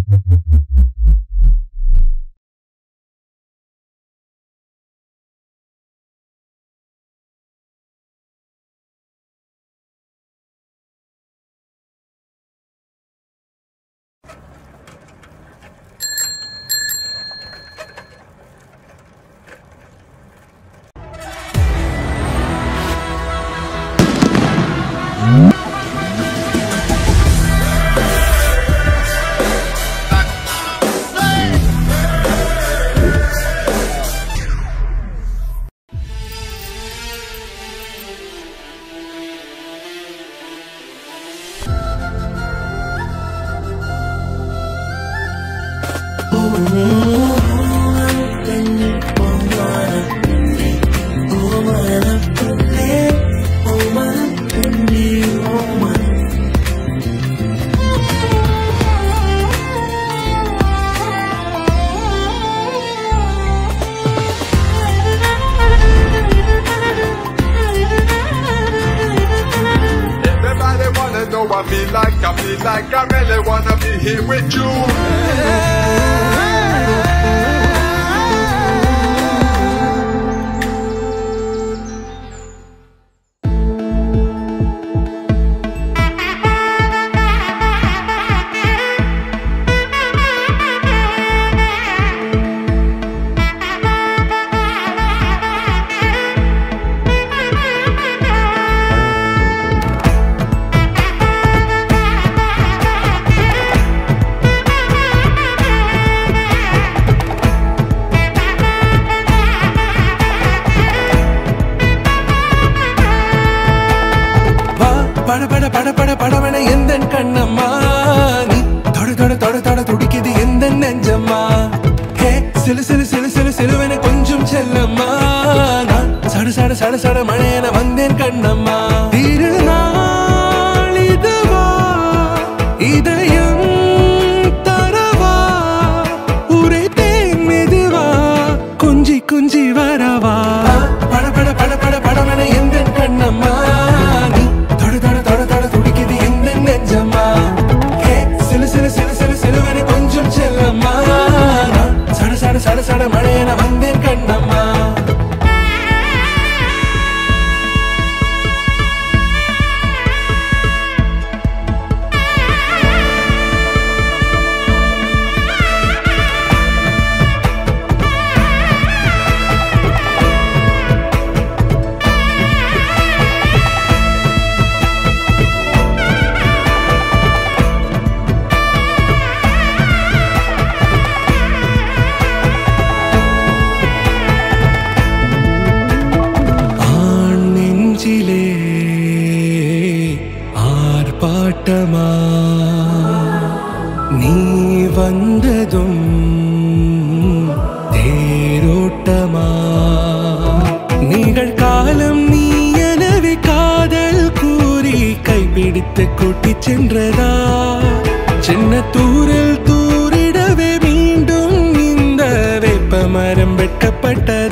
I really wanna be here with you. படவன எந்தன் கண்ணம்மா நீ தொட தொட தொட தொட துடிக்குது எந்தன் நெஞ்சம்மா ஹே சிலு சிலு சிலு சிலு சிலுவன கொஞ்சம் செல்லம்மா நான் சட சட சட சட மழையன வந்தேன் கண்ணம்மா திருநாள் இதுவா இதயம் தரவா உரைத்தேன் மெதுவா கொஞ்சி கொஞ்சி வரவா பட பட பட பட படவன எந்தன் கண்ணம்மா சட சட மழையன வந்தேன் கண்ணம்மா ஆர்ப்பாட்டமா நீ வந்ததும் தேரோட்டமா நிகழ்காலம் நீ எனவே காதல் கூறி கைப்பிடித்து கூட்டிச் சென்றதா சின்ன தூரல் தூரிடவே மீண்டும் இந்த வேப்ப மரம் வெட்கப்பட்டதா